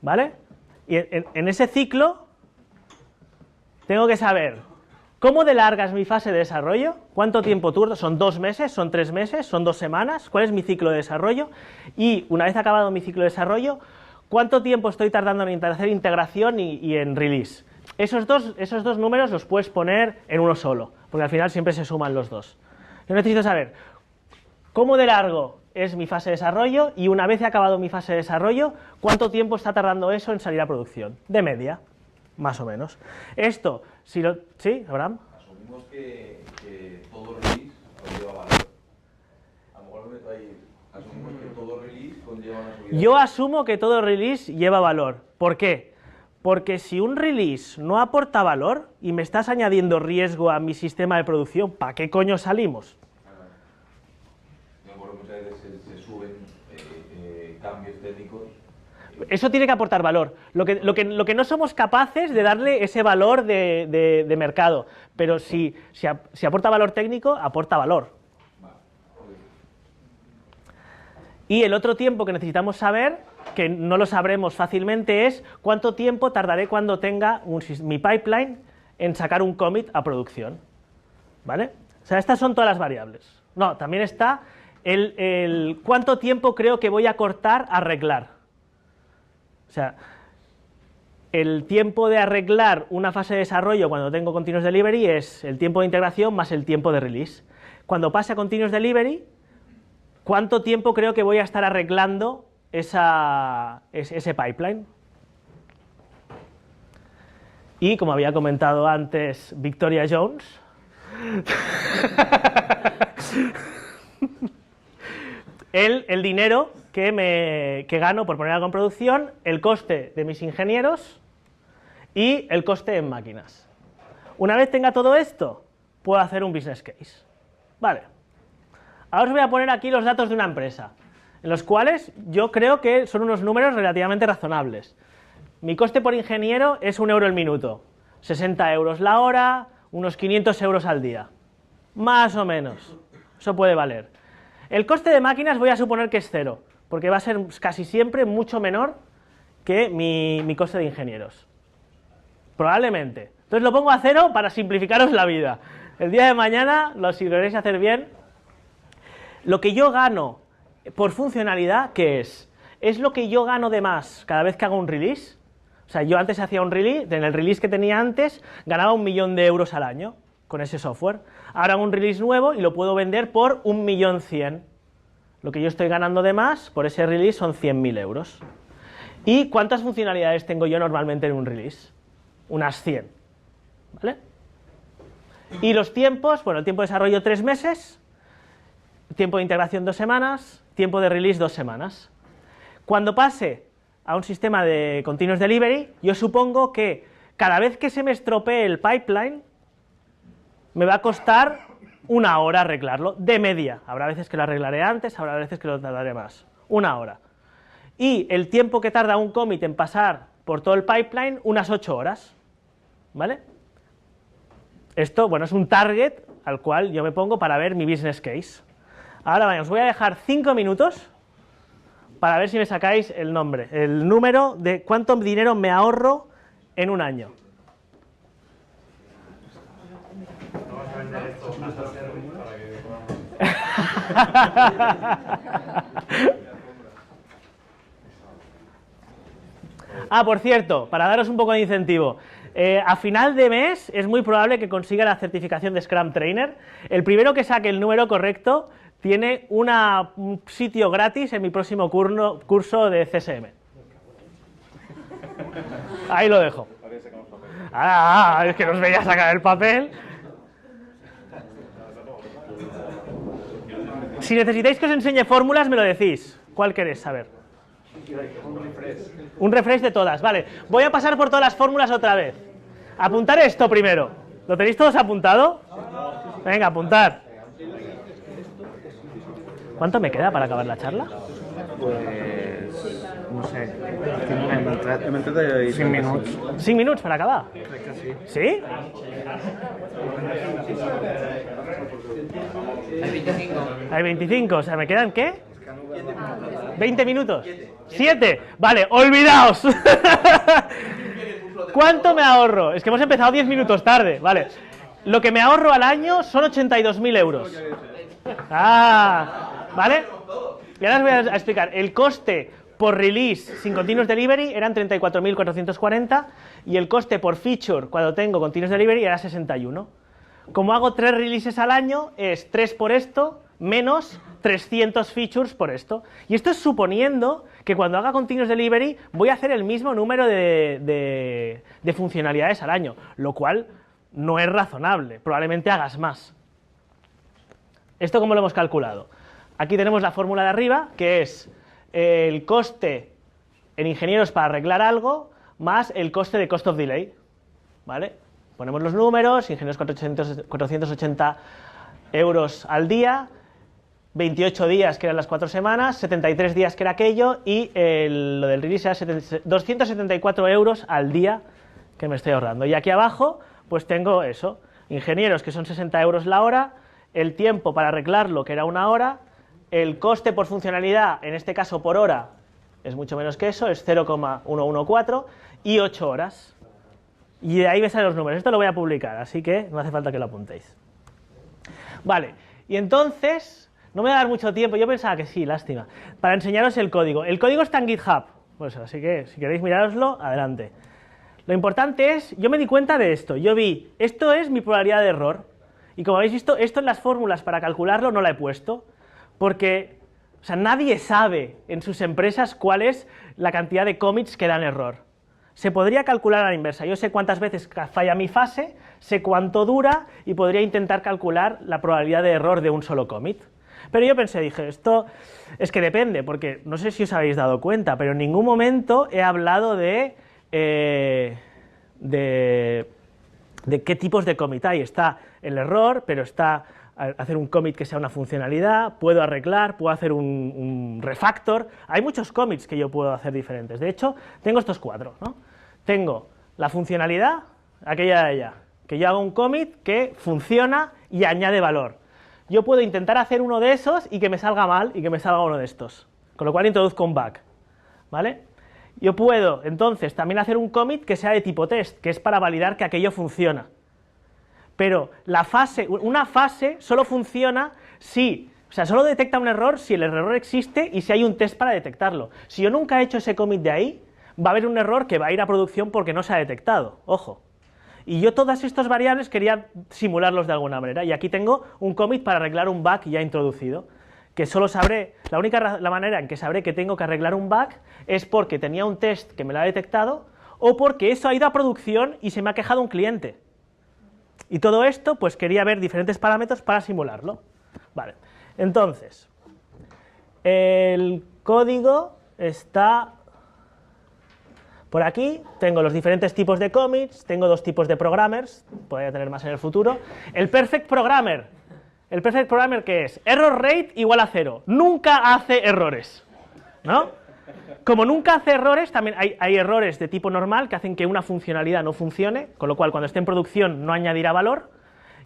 ¿Vale? Y en ese ciclo tengo que saber cómo de larga es mi fase de desarrollo, cuánto tiempo turno, son 2 meses, son 3 meses, son 2 semanas, cuál es mi ciclo de desarrollo y una vez acabado mi ciclo de desarrollo, cuánto tiempo estoy tardando en hacer integración y en release. Esos dos números los puedes poner en uno solo, porque al final siempre se suman los dos. Yo necesito saber cómo de largo es mi fase de desarrollo y una vez he acabado mi fase de desarrollo, cuánto tiempo está tardando eso en salir a producción, de media, más o menos. Esto, si lo... ¿Sí, Abraham? Asumimos que todo release conlleva valor. A lo mejor me meto ahí. Asumimos que todo release conlleva una subida. Yo asumo que todo release lleva valor. ¿Por qué? Porque si un release no aporta valor y me estás añadiendo riesgo a mi sistema de producción, ¿para qué coño salimos? Me acuerdo que muchas veces se suben cambios técnicos. Eso tiene que aportar valor. Lo que no somos capaces de darle ese valor de mercado. Pero si aporta valor técnico, aporta valor. Y el otro tiempo que necesitamos saber, que no lo sabremos fácilmente, es cuánto tiempo tardaré cuando tenga mi pipeline en sacar un commit a producción. ¿Vale? O sea, estas son todas las variables. No, también está el cuánto tiempo creo que voy a cortar a arreglar. O sea, el tiempo de arreglar una fase de desarrollo cuando tengo Continuous Delivery es el tiempo de integración más el tiempo de release. Cuando pase a Continuous Delivery, ¿cuánto tiempo creo que voy a estar arreglando ese pipeline? Y como había comentado antes Victoria Jones, el dinero que gano por poner algo en producción, el coste de mis ingenieros y el coste en máquinas. Una vez tenga todo esto, puedo hacer un business case. Vale. Ahora os voy a poner aquí los datos de una empresa, en los cuales yo creo que son unos números relativamente razonables. Mi coste por ingeniero es 1 euro el minuto, 60 euros la hora, unos 500 euros al día. Más o menos. Eso puede valer. El coste de máquinas voy a suponer que es 0, porque va a ser casi siempre mucho menor que mi coste de ingenieros. Probablemente. Entonces lo pongo a 0 para simplificaros la vida. El día de mañana, si lo queréis hacer bien, lo que yo gano por funcionalidad, ¿qué es? Es lo que yo gano de más cada vez que hago un release. O sea, yo antes hacía un release, en el release que tenía antes, ganaba 1 millón de euros al año con ese software. Ahora hago un release nuevo y lo puedo vender por 1.100.000. Lo que yo estoy ganando de más por ese release son 100.000 euros. ¿Y cuántas funcionalidades tengo yo normalmente en un release? Unas 100. ¿Vale? Y los tiempos, bueno, el tiempo de desarrollo 3 meses, tiempo de integración 2 semanas, tiempo de release 2 semanas. Cuando pase a un sistema de Continuous Delivery, yo supongo que cada vez que se me estropee el pipeline, me va a costar 1 hora arreglarlo, de media. Habrá veces que lo arreglaré antes, habrá veces que lo tardaré más. 1 hora. Y el tiempo que tarda un commit en pasar por todo el pipeline, unas 8 horas. ¿Vale? Esto, bueno, es un target al cual yo me pongo para ver mi business case. Ahora, os voy a dejar 5 minutos para ver si me sacáis el número de cuánto dinero me ahorro en un año. Ah, por cierto, para daros un poco de incentivo, a final de mes es muy probable que consiga la certificación de Scrum Trainer. El primero que saque el número correcto tiene un sitio gratis en mi próximo curso de CSM. Ahí lo dejo. Es que nos veía sacar el papel. Si necesitáis que os enseñe fórmulas, me lo decís. ¿Cuál queréis saber? Un refresh de todas, vale. Voy a pasar por todas las fórmulas otra vez. Apuntar esto primero. ¿Lo tenéis todos apuntado? Venga, apuntar. ¿Cuánto me queda para acabar la charla? Pues no sé, 5 minuts. 5 minuts per acabar? Crec que sí. Sí? Hay 25. Hay 25, o sea, ¿me quedan qué? 20 minutos. 7. Vale, olvidaos. ¿Cuánto me ahorro? Es que hemos empezado 10 minutos tarde, vale. Lo que me ahorro al año son 82.000 euros. Ah, ¿vale? Y ahora os voy a explicar. El coste por release sin continuous delivery eran 34.440 y el coste por feature cuando tengo continuous delivery era 61. Como hago 3 releases al año, es 3 por esto menos 300 features por esto. Y esto es suponiendo que cuando haga continuous delivery voy a hacer el mismo número de funcionalidades al año, lo cual no es razonable, probablemente hagas más. ¿Esto cómo lo hemos calculado? Aquí tenemos la fórmula de arriba, que es el coste en ingenieros para arreglar algo más el coste de cost of delay, ¿vale? Ponemos los números, ingenieros 480 euros al día, 28 días que eran las 4 semanas, 73 días que era aquello y lo del release era 274 euros al día que me estoy ahorrando. Y aquí abajo pues tengo eso, ingenieros que son 60 euros la hora, el tiempo para arreglarlo que era 1 hora, el coste por funcionalidad, en este caso por hora, es mucho menos que eso, es 0,114 y 8 horas. Y de ahí me salen los números. Esto lo voy a publicar, así que no hace falta que lo apuntéis. Vale, y entonces, no me va a dar mucho tiempo, yo pensaba que sí, lástima, para enseñaros el código. El código está en GitHub, pues así que si queréis mirároslo, adelante. Lo importante es, yo me di cuenta de esto, yo vi, esto es mi probabilidad de error, y como habéis visto, esto en las fórmulas para calcularlo no la he puesto, porque, o sea, nadie sabe en sus empresas cuál es la cantidad de commits que dan error. Se podría calcular a la inversa, yo sé cuántas veces falla mi fase, sé cuánto dura y podría intentar calcular la probabilidad de error de un solo commit. Pero yo pensé, dije, esto es que depende, porque no sé si os habéis dado cuenta, pero en ningún momento he hablado de qué tipos de commit hay. Está el error, pero está hacer un commit que sea una funcionalidad, puedo arreglar, puedo hacer un refactor. Hay muchos commits que yo puedo hacer diferentes. De hecho, tengo estos 4, ¿no? Tengo la funcionalidad, aquella de allá, que yo hago un commit que funciona y añade valor. Yo puedo intentar hacer uno de esos y que me salga mal y que me salga uno de estos, con lo cual introduzco un bug, ¿vale? Yo puedo, entonces, también hacer un commit que sea de tipo test, que es para validar que aquello funciona. Pero una fase solo funciona si, o sea, solo detecta un error si el error existe y si hay un test para detectarlo. Si yo nunca he hecho ese commit de ahí, va a haber un error que va a ir a producción porque no se ha detectado, ojo. Y yo todas estas variables quería simularlos de alguna manera, y aquí tengo un commit para arreglar un bug ya introducido, que solo sabré, la manera en que sabré que tengo que arreglar un bug es porque tenía un test que me lo ha detectado, o porque eso ha ido a producción y se me ha quejado un cliente. Y todo esto, pues quería ver diferentes parámetros para simularlo. Vale, entonces, el código está por aquí, tengo los diferentes tipos de commits, tengo 2 tipos de programmers, podría tener más en el futuro. El perfect programmer, ¿qué es? Error rate igual a 0, nunca hace errores, ¿no? Como nunca hace errores, también hay errores de tipo normal que hacen que una funcionalidad no funcione, con lo cual cuando esté en producción no añadirá valor,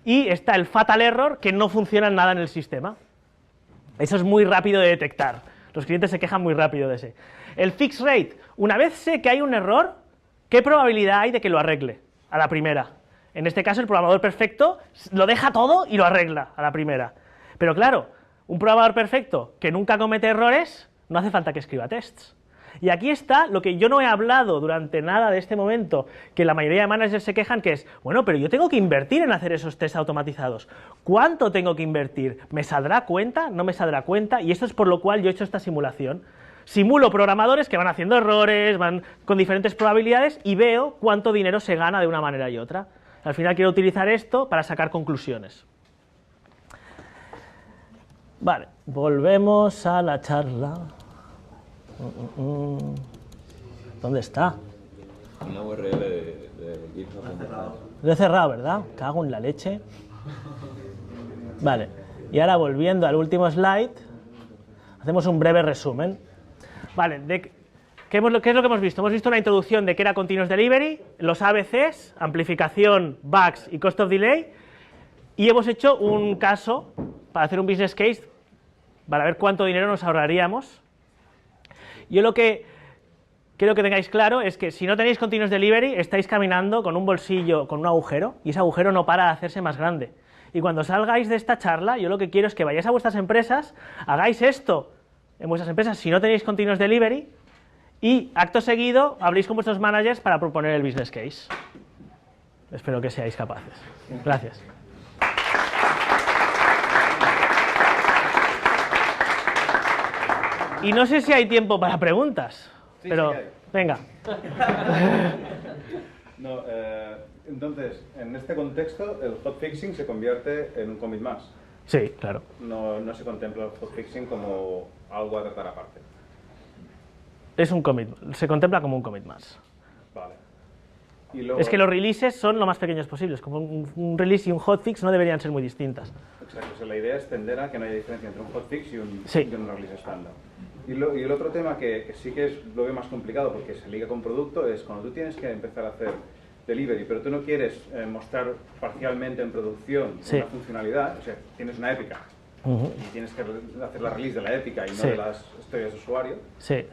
y está el fatal error, que no funciona nada en el sistema. Eso es muy rápido de detectar, los clientes se quejan muy rápido de ese. El fix rate, una vez sé que hay un error, ¿qué probabilidad hay de que lo arregle a la primera? En este caso el programador perfecto lo deja todo y lo arregla a la primera. Pero claro, un programador perfecto que nunca comete errores, no hace falta que escriba tests. Y aquí está lo que yo no he hablado durante nada de este momento, que la mayoría de managers se quejan, que es, bueno, pero yo tengo que invertir en hacer esos tests automatizados. ¿Cuánto tengo que invertir? ¿Me saldrá cuenta? ¿No me saldrá cuenta? Y esto es por lo cual yo he hecho esta simulación. Simulo programadores que van haciendo errores, van con diferentes probabilidades y veo cuánto dinero se gana de una manera y otra. Al final quiero utilizar esto para sacar conclusiones. Vale, volvemos a la charla. ¿Dónde está? Una URL de GitHub. Lo he cerrado, ¿verdad? Cago en la leche. Vale, y ahora volviendo al último slide, hacemos un breve resumen. Vale, ¿Qué es lo que hemos visto? Hemos visto una introducción de qué era Continuous Delivery, los ABCs, amplificación, bugs y cost of delay, y hemos hecho un caso para hacer un business case para ver cuánto dinero nos ahorraríamos. Yo lo que quiero que tengáis claro es que si no tenéis Continuous Delivery, estáis caminando con un bolsillo, con un agujero, y ese agujero no para de hacerse más grande. Y cuando salgáis de esta charla, yo lo que quiero es que vayáis a vuestras empresas, hagáis esto en vuestras empresas si no tenéis Continuous Delivery, y acto seguido habléis con vuestros managers para proponer el business case. Espero que seáis capaces. Gracias. Y no sé si hay tiempo para preguntas, Sí, pero sí que hay. venga. No, entonces, en este contexto, el hotfixing se convierte en un commit más. Sí, claro. No se contempla el hotfixing como algo a tratar aparte. Es un commit, se contempla como un commit más. Vale. Y luego, Es que los releases son lo más pequeños posibles, como un release y un hotfix no deberían ser muy distintas. Exacto, o sea, la idea es tender a que no haya diferencia entre un hotfix y un, Sí. y un release estándar. Y el otro tema que sí que lo veo más complicado porque se liga con producto es cuando tú tienes que empezar a hacer delivery, pero tú no quieres mostrar parcialmente en producción Sí. una funcionalidad, o sea, tienes una épica Ujú. y tienes que hacer la release de la épica y no Sí. de las historias de usuario. Sí.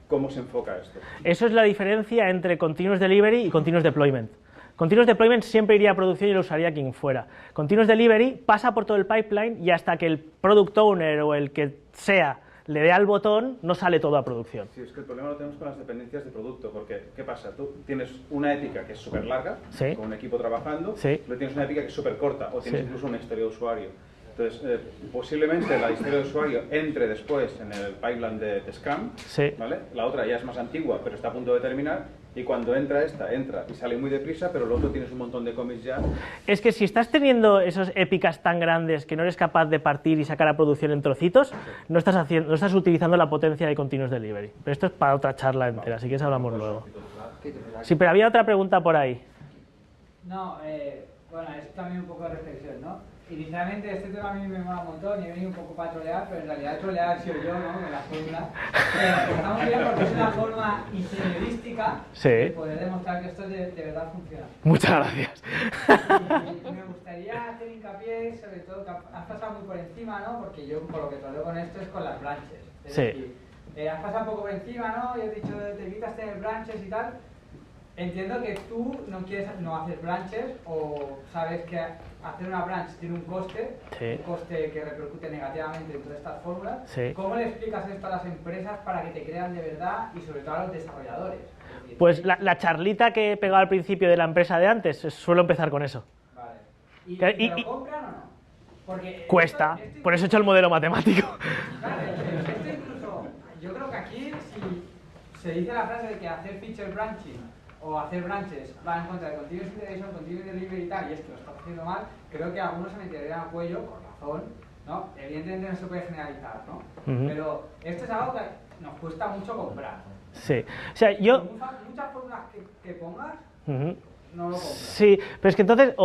¿Cómo se enfoca esto? Eso es la diferencia entre Continuous Delivery y Continuous Deployment. Continuous Deployment siempre iría a producción y lo usaría quien fuera. Continuous Delivery pasa por todo el pipeline y hasta que el product owner o el que sea le dé al botón, no sale todo a producción. Sí, es que el problema lo tenemos con las dependencias de producto, porque ¿qué pasa? Tú tienes una épica que es súper larga, Sí. con un equipo trabajando, Sí. luego tienes una épica que es súper corta, o tienes Sí. incluso una historia de usuario. Entonces, posiblemente la historia de usuario entre después en el pipeline de Scrum, Sí. ¿vale? La otra ya es más antigua, pero está a punto de terminar, y cuando entra esta, entra y sale muy deprisa, pero luego tienes un montón de commits ya. Es que si estás teniendo esos épicas tan grandes que no eres capaz de partir y sacar a producción en trocitos, no estás utilizando la potencia de Continuous Delivery. Pero esto es para otra charla entera, así que eso hablamos luego. Sí, pero había otra pregunta por ahí. No, bueno, es también un poco de reflexión, ¿no? Inicialmente este tema a mí me mola un montón y he venido un poco para trolear, pero en realidad trolear he sido yo, ¿no? Con la fórmula. Está muy bien porque es una forma ingenierística Sí. de poder demostrar que esto de verdad funciona. Muchas gracias. Y me gustaría hacer hincapié, sobre todo, que has pasado muy por encima, ¿no? Porque yo, por lo que troleo con esto, es con las branches. Es Sí. decir, has pasado un poco por encima, ¿no? Y has dicho, te evitas tener branches y tal. Entiendo que tú no quieres no hacer branches o sabes que hacer una branch tiene un coste, Sí. un coste que repercute negativamente en todas estas fórmulas. Sí. ¿Cómo le explicas esto a las empresas para que te crean de verdad y sobre todo a los desarrolladores? Es decir, Pues la charlita que he pegado al principio de la empresa de antes, suelo empezar con eso. Vale. ¿Y Que- te lo compran o no? Porque Cuesta, por eso he hecho el modelo matemático. Claro, esto incluso, yo creo que aquí si se dice la frase de que hacer feature branching o hacer branches va en contra de continuous integration, continuous delivery y tal, y esto lo está haciendo mal, creo que algunos se meterían al cuello, por razón, ¿no? Evidentemente no se puede generalizar, ¿no? Ujú. Pero esto es algo que nos cuesta mucho comprar. Sí. O sea, yo... Muchas fórmulas que pongas, Ujú. no lo compras. Sí, pero es que entonces...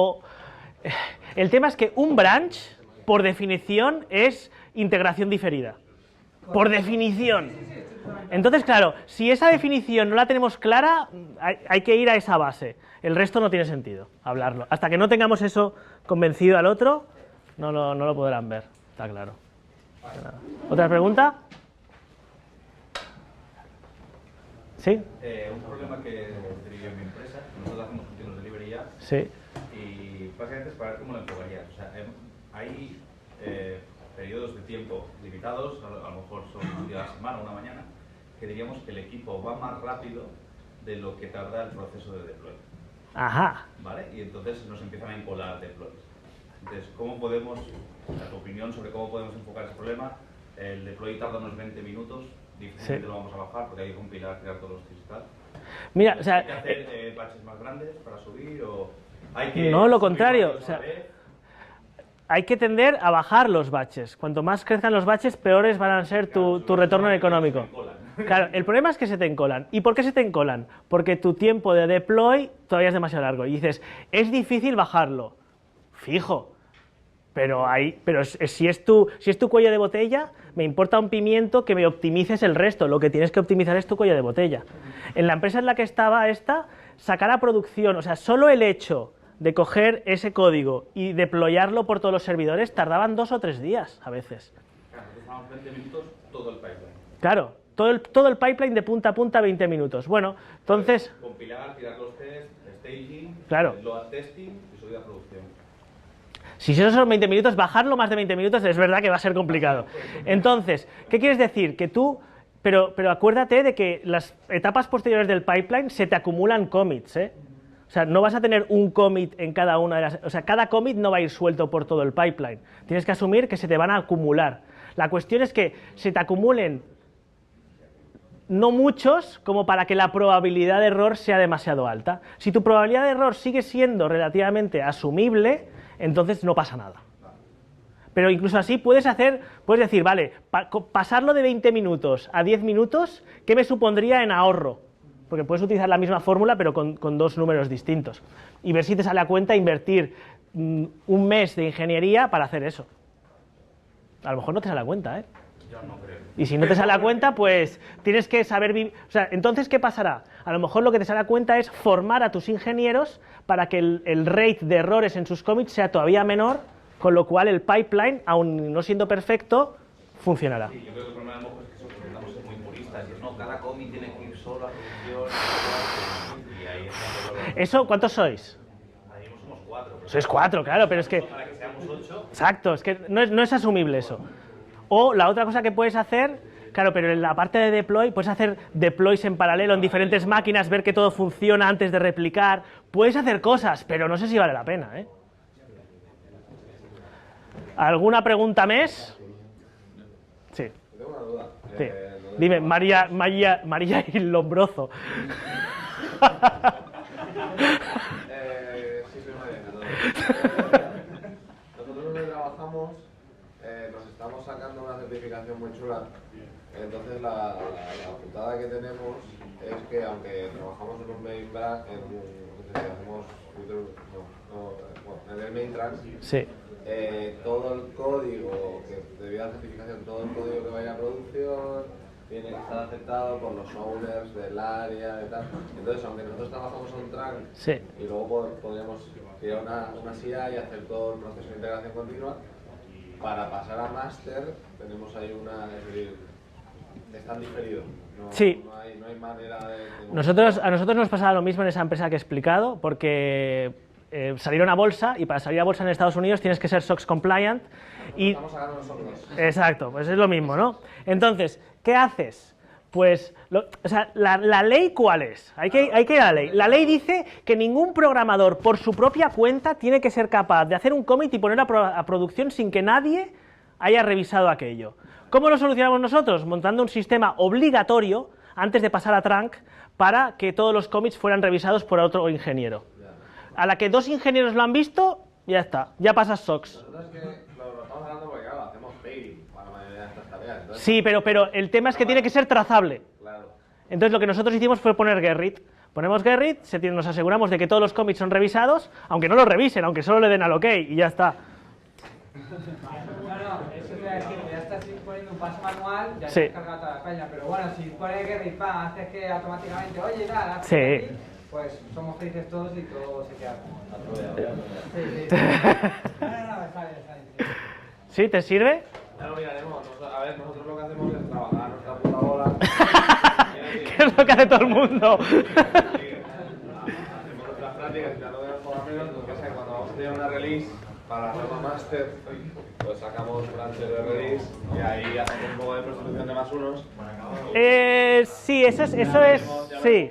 el tema es que un branch, por definición, es integración diferida. Por definición. Entonces, claro, si esa definición no la tenemos clara, hay que ir a esa base. El resto no tiene sentido hablarlo. Hasta que no tengamos eso convencido al otro, no lo podrán ver. Está claro. Nada. ¿Otra pregunta? ¿Sí? Un problema que derivé en mi empresa, nosotros hacemos continuos delivery ya, Sí. y básicamente es para ver cómo lo enfocarías. O sea, hay periodos de tiempo limitados, a lo mejor son un día a la semana, una mañana, que diríamos que el equipo va más rápido de lo que tarda el proceso de deploy. Ajá. ¿Vale? Y entonces nos empiezan a encolar deploys. Entonces, ¿cómo podemos, o sea, tu opinión sobre cómo podemos enfocar ese problema? El deploy tarda unos 20 minutos, difícilmente Sí. lo vamos a bajar porque hay que compilar, crear todos los tips y tal. Mira, o sea, ¿Hay que hacer batches más grandes para subir o hay que No, lo subir contrario, varios o sea, a la vez? hay que tender a bajar los baches. Cuanto más crezcan los baches, peores van a ser tu retorno económico. Se encolan. Claro, el problema es que se te encolan. ¿Y por qué se te encolan? Porque tu tiempo de deploy todavía es demasiado largo. Y dices, es difícil bajarlo. Fijo. Pero si es tu cuello de botella, me importa un pimiento que me optimices el resto. Lo que tienes que optimizar es tu cuello de botella. En la empresa en la que estaba sacar a producción, o sea, solo el hecho de coger ese código y deployarlo por todos los servidores tardaban 2 o 3 días a veces. Claro, estábamos 20 minutos todo el pipeline. Claro, todo el pipeline de punta a punta 20 minutos. Bueno, entonces... Compilar, tirar los tests, staging, claro. load testing y subir a producción. Si esos son 20 minutos, bajarlo más de 20 minutos es verdad que va a ser complicado. Entonces, ¿qué quieres decir? Que tú... Pero acuérdate de que las etapas posteriores del pipeline se te acumulan commits, ¿eh? O sea, no vas a tener un commit en cada una de las... O sea, cada commit no va a ir suelto por todo el pipeline. Tienes que asumir que se te van a acumular. La cuestión es que se te acumulen no muchos como para que la probabilidad de error sea demasiado alta. Si tu probabilidad de error sigue siendo relativamente asumible, entonces no pasa nada. Pero incluso así puedes decir, vale, pasarlo de 20 minutos a 10 minutos, ¿qué me supondría en ahorro? Porque puedes utilizar la misma fórmula, pero con 2 números distintos. Y ver si te sale a cuenta invertir un mes de ingeniería para hacer eso. A lo mejor no te sale a cuenta, ¿eh? Yo no creo. Y si no te sale a cuenta, pues tienes que saber vivir. O sea, entonces, ¿qué pasará? A lo mejor lo que te sale a cuenta es formar a tus ingenieros para que el rate de errores en sus commits sea todavía menor, con lo cual el pipeline, aun no siendo perfecto, funcionará. Sí, yo creo que el problema a lo mejor es que intentamos ser muy puristas. Y no, cada commit tiene que ir solo a producción. Y ahí está. ¿Eso cuántos sois? Ahí somos 4. Sois 4, claro, pero es que... Para que seamos 8. Exacto, es que no es asumible eso. O la otra cosa que puedes hacer, claro, pero en la parte de deploy, puedes hacer deploys en paralelo en diferentes máquinas, ver que todo funciona antes de replicar. Puedes hacer cosas, pero no sé si vale la pena, ¿eh? ¿Alguna pregunta más? Sí. Tengo una duda. Sí. Dime, María y Lombroso. Sí, soy María. Nosotros donde trabajamos nos estamos sacando una certificación muy chula. Entonces la putada que tenemos es que aunque trabajamos en un main branch, hacemos en el main branch, Sí. todo el código que debido a la certificación, todo el código que vaya a producción tiene que estar aceptado por los owners del área y tal. Entonces, aunque nosotros trabajamos on track Sí. y luego podríamos ir a una CI y hacer todo el proceso de integración continua, para pasar a máster tenemos ahí es decir, están diferidos. Sí. No hay manera de... A nosotros nos pasaba lo mismo en esa empresa que he explicado, porque salieron a bolsa, y para salir a bolsa en Estados Unidos tienes que ser SOX compliant. Y... Estamos sacando nosotros. Exacto, pues es lo mismo, ¿no? Entonces, ¿qué haces? Pues, o sea, la ley, ¿cuál es? Hay que ir a la ley. La ley dice que ningún programador, por su propia cuenta, tiene que ser capaz de hacer un commit y poner a producción sin que nadie haya revisado aquello. ¿Cómo lo solucionamos nosotros? Montando un sistema obligatorio, antes de pasar a trunk, para que todos los commits fueran revisados por otro ingeniero. A la que 2 ingenieros lo han visto, ya está, ya pasas SOX. Nosotros es que lo estamos hablando porque, claro, hacemos pay para la mayoría de estas tareas. Entonces, Sí, pero el tema es que tiene que ser trazable. claro. Entonces lo que nosotros hicimos fue poner Gerrit. Ponemos Gerrit, nos aseguramos de que todos los commits son revisados, aunque no los revisen, aunque solo le den al OK y ya está. No, eso te iba a decir, ya estás poniendo un paso manual, ya Sí. te has cargado toda la España, pero bueno, si pones que rifar, haces que automáticamente, oye, tal, Sí. aquí, pues somos felices todos y todo se queda. Sí, sí. No, está bien. ¿Sí? ¿Te sirve? Ya lo miraremos. A ver, nosotros lo que hacemos es trabajar nuestra puta bola. ¿Qué es lo que hace todo el mundo? Hacemos nuestras prácticas y ya lo vemos por lo menos, yo qué sé, cuando vamos a tener una release para hacer un máster, pues sacamos branches de release y ahí hacemos un poco de prostitución de más unos. Sí, eso es, sí.